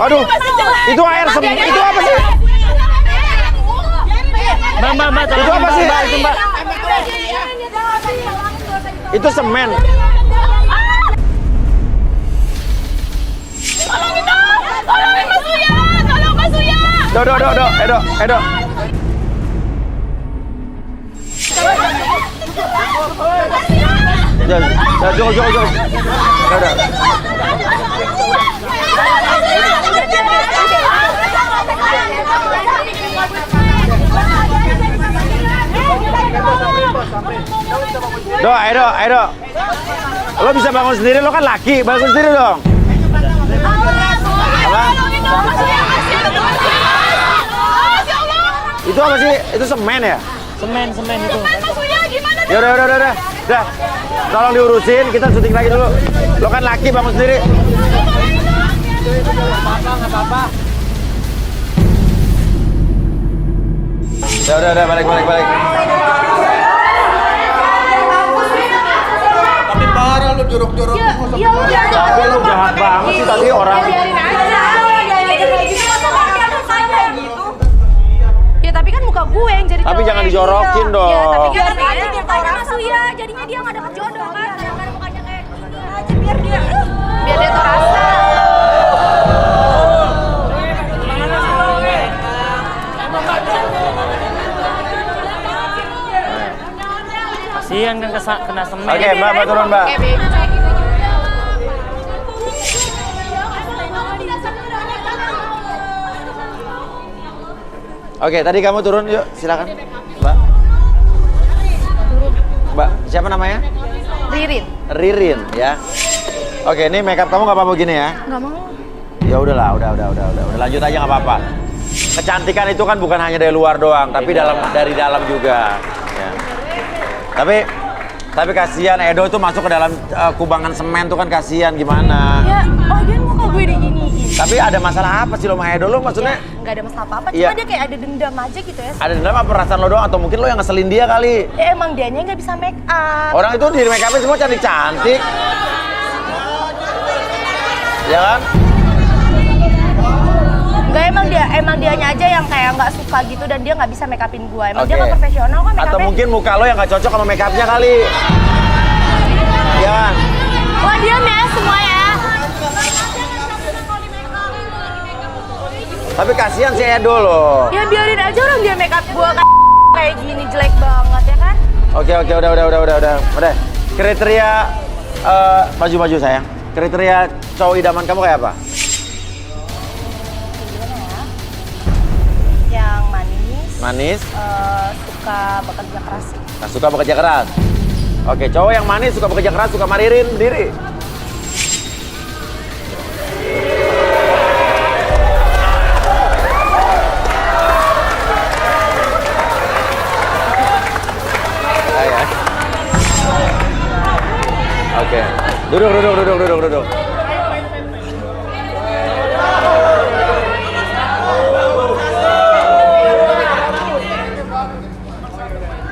Aduh, itu air semen, itu apa sih? Mbak, Itu apa sih? Itu Mbak. Itu semen. Tolongin Mas Uya, tolong Mas Uya. Edo. Jauh. Udah. Edo. Lo bisa bangun sendiri, lo kan laki, bangun sendiri dong. Apa? Itu apa sih? Itu semen ya? Semen itu. Udah. Tolong diurusin, kita syuting lagi dulu. Lo kan laki, bangun sendiri. Nggak apa-apa. Udah, balik. Tapi parah lu jorok-jorok. Tapi lu jahat banget sih tadi orang. Ya tapi kan muka gue yang jadi Tapi cowok jangan yang dijorokin gila. dong. Ya tapi biarin aja biar tanya Mas Uya. Jadinya dia nggak dapet jodoh kan. Jangan mukanya kayak gini aja biar dia tau rasa. Kasihan kan kena semen. Oke, Mbak turun, Mbak. Oke, tadi kamu turun, yuk silakan, Mbak. Mbak, siapa namanya? Ririn, ya. Oke, ini makeup kamu nggak apa-apa gini ya? Nggak mau. Ya udahlah, udah lanjut aja nggak apa-apa. Kecantikan itu kan bukan hanya dari luar doang, tapi dari dalam juga. Ya. Tapi kasihan Edo itu masuk ke dalam kubangan semen tuh kan kasihan gimana? Ya, dia muka gue diginiin. Tapi ada masalah apa sih lo sama Edo lo maksudnya? Nggak ada masalah apa-apa, Iya. cuma dia kayak ada dendam aja gitu ya. Ada dendam apa perasaan lo doang atau mungkin lo yang ngeselin dia kali? Ya emang dianya nggak bisa make up. Orang itu di make upnya semua cantik-cantik. Ya kan? Enggak, emang dianya aja yang kayak nggak suka gitu dan dia nggak bisa make upin gue. Emang dia Oke. nggak profesional kan make Atau upnya. mungkin muka lo yang nggak cocok sama make upnya kali. Ya kan? Wah, diam ya semua ya. Tapi kasihan si Edo loh. Ya biarin aja orang dia make up gue kayak gini jelek banget ya kan. Oke, udah. Kriteria maju sayang. Kriteria cowok idaman kamu kayak apa? Yang manis. Manis, Suka bekerja keras. suka bekerja keras. Oke, cowok yang manis, suka bekerja keras, suka maririn diri. Ya. Oke, duduk.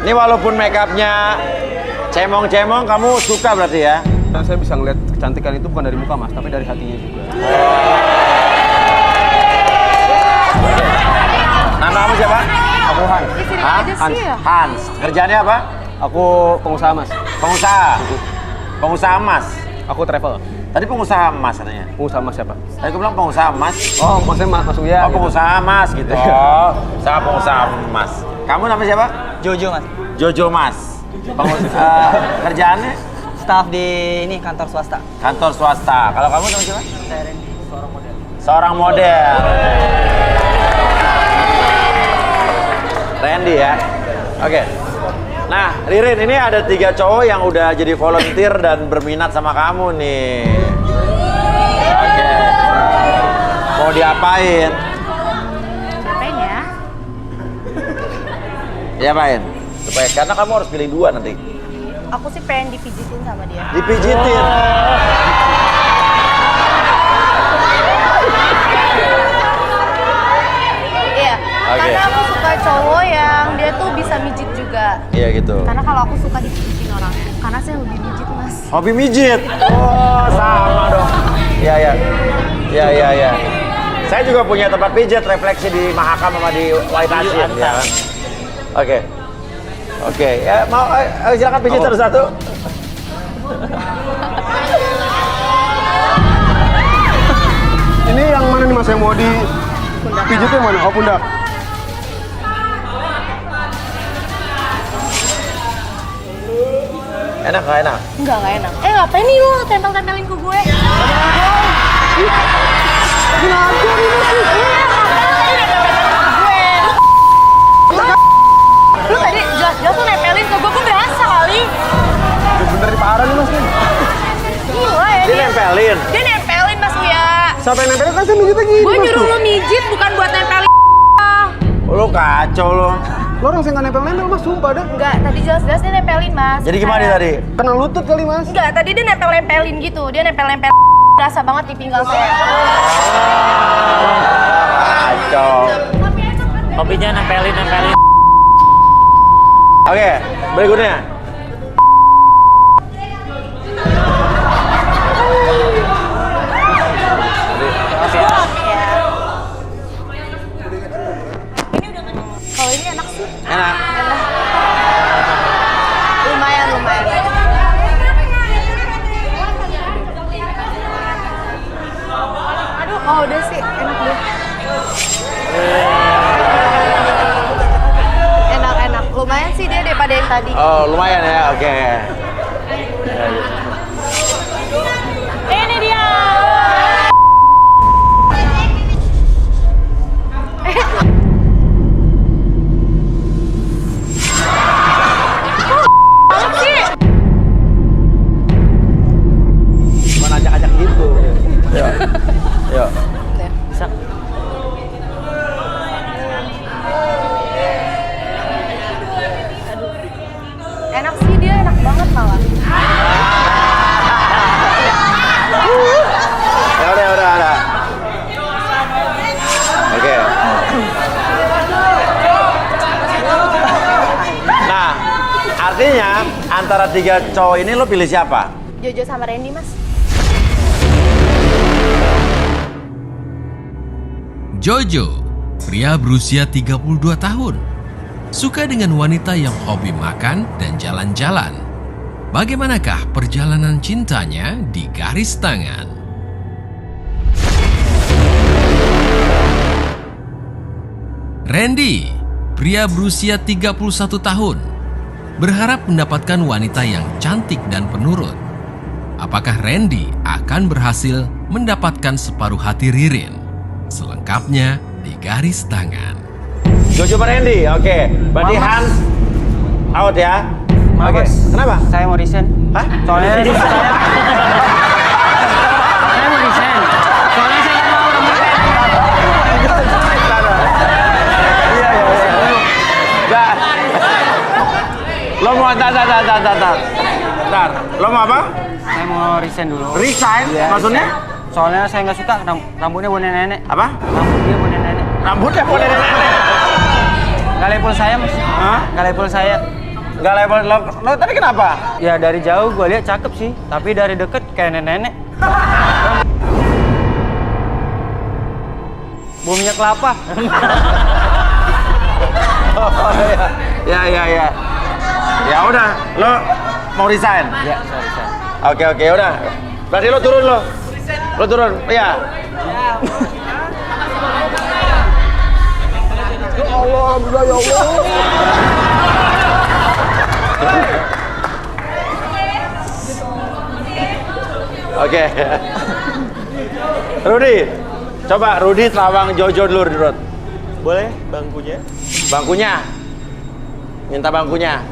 Ini walaupun makeupnya cemong-cemong, kamu suka berarti ya? Dan saya bisa ngeliat kecantikan itu bukan dari muka mas, tapi dari hatinya juga. Nama kamu siapa? Aku Hans. Hah? Hans. Kerjaannya apa? Aku pengusaha mas. Pengusaha emas. Aku travel. Tadi pengusaha emas katanya. Pengusaha mas siapa? Tadi aku bilang pengusaha emas. Oh maksudnya mas Uya. Oh, pengusaha emas gitu. Oh, sama pengusaha emas. Kamu namanya siapa? Jojo mas, Jojo Mas. Kerjaannya staff di ini kantor swasta. kantor swasta. Kalau kamu namanya siapa? Saya Randy, seorang model. Seorang model. Randy ya. Oke. Nah, Ririn, ini ada 3 cowok yang udah jadi volunteer dan berminat sama kamu nih. Oke. Mau diapain? Ngapain ya? Diapain? Supaya karena kamu harus pilih 2 nanti. Aku sih pengen dipijitin sama dia. Dipijitin. Iya, Oke. karena aku suka cowok yang dia tuh bisa mijit juga. Iya gitu. Karena kalau aku suka dipijitin orang, karena saya hobi mijit mas. Hobi mijit. Oh, sama dong. Iya. Saya juga punya tempat pijat refleksi di Mahakam sama di White Asian, ya kan? Oke. Oke, ya mau silakan pijat satu-satu. Ini yang mana nih Mas yang mau di pijitnya mana? Oh, pundak. Enak nggak enak? Enggak enak. Ngapain nih lu tempel-tempelin ke gue? Lu tadi jelas-jelas lu nempelin ke gue berasa kali. Bener di parah nih Mas nih. Gila ya Dia nempelin. Dia nempelin Mas Uya. Siapa yang nempelin kan saya mijit lagi. Gue nyuruh lu mijit bukan buat nempelin. Lu kacau lu. Lo orang saya nggak nempel-nempel Mas, sumpah dah. Enggak, tadi jelas-jelas dia nempelin Mas. Jadi gimana Kayak- tadi? Kena lutut kali Mas. Enggak, tadi dia nempel-nempelin gitu. Dia nempel-nempel berasa banget di pinggang saya. Kacau. Kopinya nempelin. Oke, berikutnya. Kalau ini enak sih. Enak. Lumayan. Aduh, udah sih, enak deh. Enak. Lumayan sih dia daripada yang tadi. Oh, lumayan ya. Oke. Ini dia. Banget sih. Cuma ajak-ajak gitu. Yuk. Yuk. Bisa. Enak sih dia, enak banget malah. Ya udah. Oke. Nah, artinya antara 3 cowok ini lo pilih siapa? Jojo sama Randy, Mas. Jojo, pria berusia 32 tahun. Suka dengan wanita yang hobi makan dan jalan-jalan. Bagaimanakah perjalanan cintanya di garis tangan? Randy, pria berusia 31 tahun. Berharap mendapatkan wanita yang cantik dan penurut. Apakah Randy akan berhasil mendapatkan separuh hati Ririn? Selengkapnya di garis tangan. Jojo sama Randy, oke. Berarti Mas. Hans out ya? Oke. Mas. Kenapa? Saya mau resign. Hah? Soalnya saya mau resign. Soalnya saya nggak mau Iya. Enggak. Lo mau Ntar. Lo mau apa? Saya mau resign dulu. Resign? Iya, Maksudnya? Soalnya saya nggak suka rambutnya boneka nenek. Apa? Rambutnya boneka nenek. Rambutnya boleh nenek. Nggak level saya Mas. Hah? Nggak level saya. Enggak level lo tadi kenapa? Ya dari jauh gue lihat cakep sih, tapi dari deket kayak nenek-nenek. Bau minyak kelapa. Oh, ya. Ya udah, lo mau resign? Ya, sorry. Oke, udah. Berarti lo turun lo. Lo turun, iya. Ya Allah, alhamdulillah ya Allah. Oke. Rudi, coba Rudi terawang Jojo dulu, Rud. Boleh bangkunya? Bangkunya. Minta bangkunya.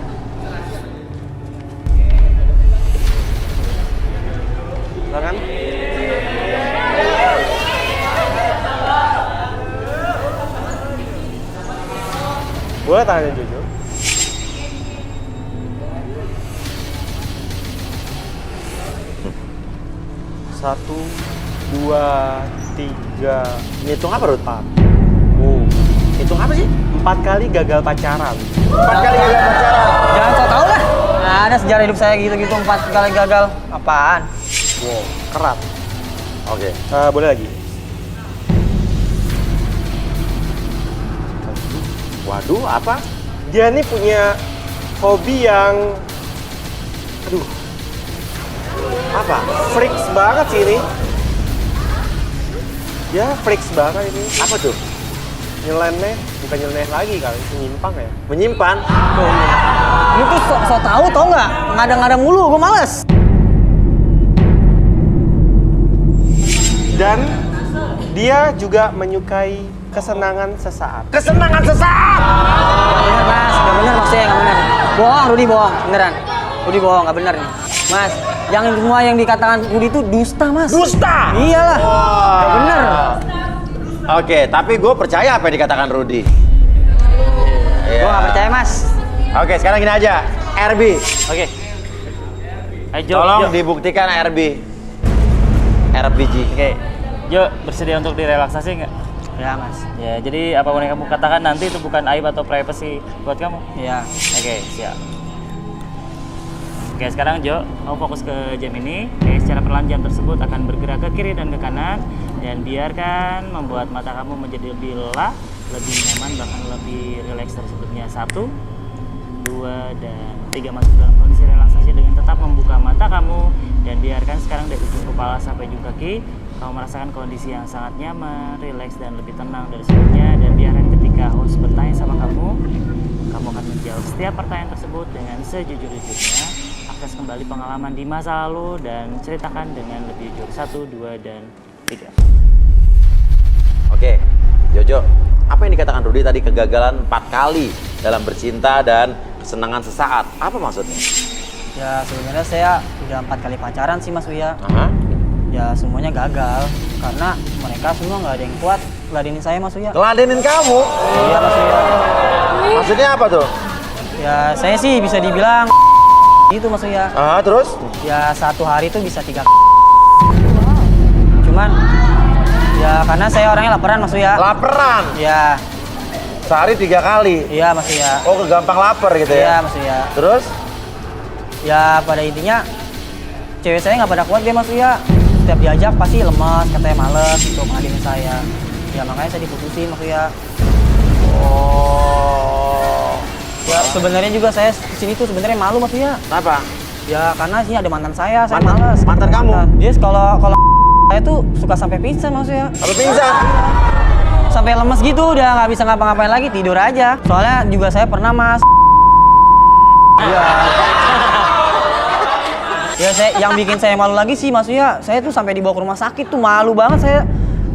Silakan. Boleh tangannya Jojo? Satu, dua, tiga, Ngitung apa, Rud? empat. Hitung apa sih? 4 kali gagal pacaran. 4 kali gagal pacaran. Jangan so tau lah. Nah, ada sejarah hidup saya gitu-gitu 4 kali gagal. Apaan? Wow, kerat. Oke. Boleh lagi? Waduh, apa? Dia nih punya hobi yang, aduh, Apa? freaks banget sih ini. Ya, freaks banget ini. Apa tuh? Nyeleneh, bukan nyeleneh lagi kali, menyimpang ya. Menyimpan? Lu tuh so tau nggak? Ngadang-ngadang mulu, gue males. Dan dia juga menyukai kesenangan sesaat. Kesenangan sesaat! Gak bener maksudnya, gak bener. Bohong, Rudi bohong, beneran. Rudi bohong, gak bener nih. Mas, yang semua yang dikatakan Rudi itu dusta, Mas. Dusta! Iyalah, gak bener. Oke, tapi gue percaya apa yang dikatakan Rudy. Gue gak percaya, Mas. Oke, sekarang gini aja. RB. Oke. Ayo, Jo. Tolong Jo. dibuktikan RB. RBG. Oke. Jo, bersedia untuk direlaksasi nggak? Ya, Mas. Ya, jadi apapun yang kamu katakan nanti itu bukan aib atau privacy buat kamu. Iya. Oke, siap. Oke, sekarang Jo, kamu fokus ke jam ini. Oke, secara perlahan jam tersebut akan bergerak ke kiri dan ke kanan. Dan biarkan membuat mata kamu menjadi lebih lelah, lebih nyaman, bahkan lebih rileks dari sebelumnya. 1, 2, dan 3 masuk dalam kondisi relaksasi dengan tetap membuka mata kamu. Dan biarkan sekarang dari ujung kepala sampai ujung kaki, kamu merasakan kondisi yang sangat nyaman, rileks, dan lebih tenang dari sebelumnya. Dan biarkan ketika host bertanya sama kamu akan menjawab setiap pertanyaan tersebut dengan sejujur-jujurnya. Akses kembali pengalaman di masa lalu dan ceritakan dengan lebih jujur. 1, 2, dan 3. Oke, Jojo. Apa yang dikatakan Rudy tadi kegagalan 4 kali dalam bercinta dan kesenangan sesaat? Apa maksudnya? Ya, sebenarnya saya udah 4 kali pacaran sih, Mas Uya. Aha. Ya, semuanya gagal. Karena mereka semua nggak ada yang kuat ladenin saya, Mas Uya. Ngeladenin kamu? Iya, Mas Uya. Maksudnya apa tuh? Ya, saya sih bisa dibilang itu, Mas Uya. Ah, terus? Ya, 1 hari itu bisa 3 Cuman ya karena saya orangnya laparan, Mas Uya. Laperan? Ya, Sehari 3 kali? iya, Mas Uya. Oh, gampang lapar gitu Iya, ya? Mas Uya. Terus? Ya, pada intinya cewek saya nggak pada kuat dia, Mas Uya. Setiap diajak pasti lemas, katanya males untuk menghadiri saya. Ya, makanya saya diputusin, Mas Uya. Oh. Ya, sebenarnya juga saya kesini tuh sebenarnya malu, Mas Uya. Kenapa? Ya, karena sini ada mantan saya Mantan- males. mantan kamu? Dia kalau saya tuh suka sampai pingsan, Mas Uya. Apa pingsan? Sampai lemes gitu, udah nggak bisa ngapa-ngapain lagi, tidur aja. Soalnya juga saya pernah, Mas. Iya. Ya, yang bikin saya malu lagi sih, Mas Uya, saya tuh sampai dibawa ke rumah sakit tuh malu banget saya.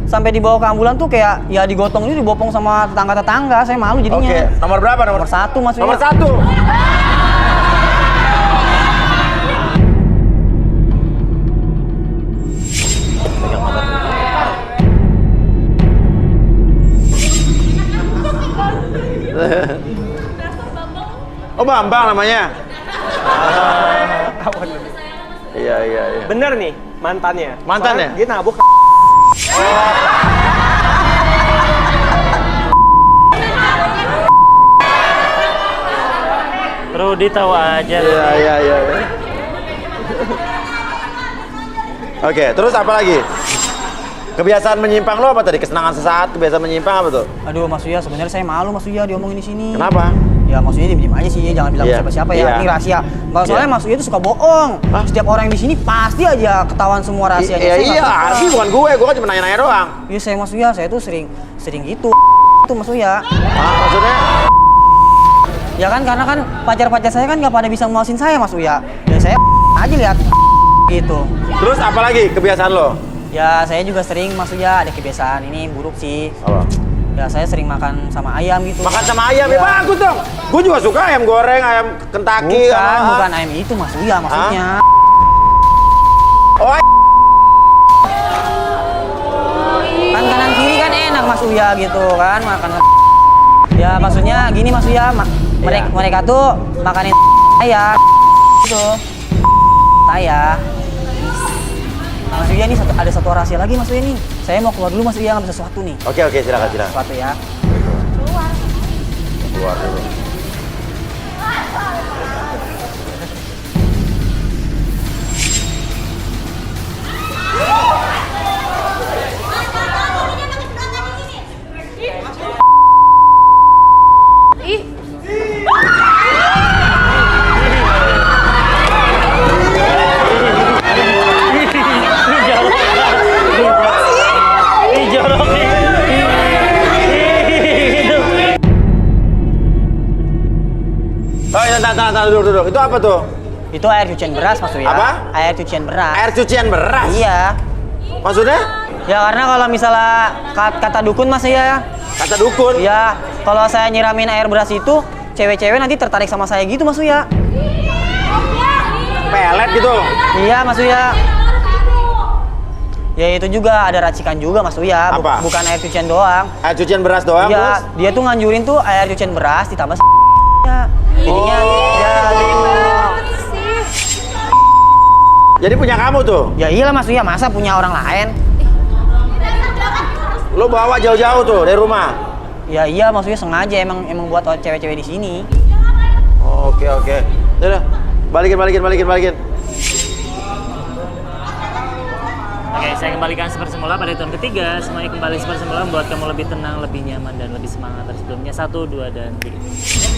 Sampai dibawa ke ambulan tuh kayak ya digotong itu, dibopong sama tetangga-tetangga, saya malu jadinya. Oke, nomor berapa? Nomor 1, Mas Uya. Nomor 1. Oh, Bambang namanya. Iya, iya, iya. Bener nih, mantannya. Mantannya? Soalnya dia nabok. Rudy tahu aja. Iya, iya, iya. Oke, terus apa lagi? Kebiasaan menyimpang lo apa tadi? Kesenangan sesaat, kebiasaan menyimpang apa tuh? Aduh, Mas Uya, sebenarnya saya malu, Mas Uya, diomongin di sini. Kenapa? Ya, Mas Uya diem aja sih, jangan bilang Iya, siapa-siapa iya. ya. Ini rahasia. Soalnya Mas Uya itu suka bohong. Hah? Setiap orang yang di sini pasti aja ketahuan semua rahasianya. Iya, Saya nggak iya, suka. Arfi bukan gue kan cuma nanya-nanya doang. Iya, saya Mas Uya, saya tuh sering gitu itu Mas Uya. Maksudnya? Ya kan, karena kan pacar-pacar saya kan nggak pada bisa memuasin saya, Mas Uya. Ya saya aja lihat gitu. Terus apa lagi kebiasaan lo? Ya, saya juga sering, Mas Uya, ada kebiasaan ini buruk sih. Apa? Ya, saya sering makan sama ayam gitu. Makan sama ayam, ya Iya. bagus dong. Gue juga suka ayam goreng, ayam Kentucky. Bukan ayam itu, Mas Uya, maksudnya. Oh, Kan kanan kiri kan enak, Mas Uya, gitu kan, makan. Ya, maksudnya gini, Mas Uya, mereka tuh makanin saya gitu. Saya. Nah, Mas Uya, ini ada satu rahasia lagi, Mas Uya nih. Saya mau keluar dulu, Mas Uya, ngambil sesuatu nih. Oke, silakan. Sesuatu ya. Keluar dulu. Oh, ya, tahan, duduk. Itu apa tuh? Itu air cucian beras Mas Uya. Apa? Air cucian beras. Air cucian beras? Iya. Maksudnya? Ya karena kalau misalnya kata dukun Mas Uya, Kata dukun? ya kalau saya nyiramin air beras itu, cewek-cewek nanti tertarik sama saya gitu Mas Uya. Pelet gitu? Iya Mas Uya. Ya itu juga ada racikan juga Mas Uya, Apa? bukan air cucian doang. Air cucian beras doang, Iya, terus? dia tuh nganjurin tuh air cucian beras ditambah ya. Jadinya ya gitu. Jadi punya kamu tuh? Ya iyalah Mas Uya, masa punya orang lain? Lo bawa jauh-jauh tuh dari rumah? Ya iya Mas Uya sengaja emang buat cewek-cewek di sini. Oke. Udah, balikin. Oke, saya kembalikan seperti semula pada tahun ketiga. Semuanya kembali seperti semula membuat kamu lebih tenang, lebih nyaman, dan lebih semangat dari sebelumnya. 1, 2, dan 3.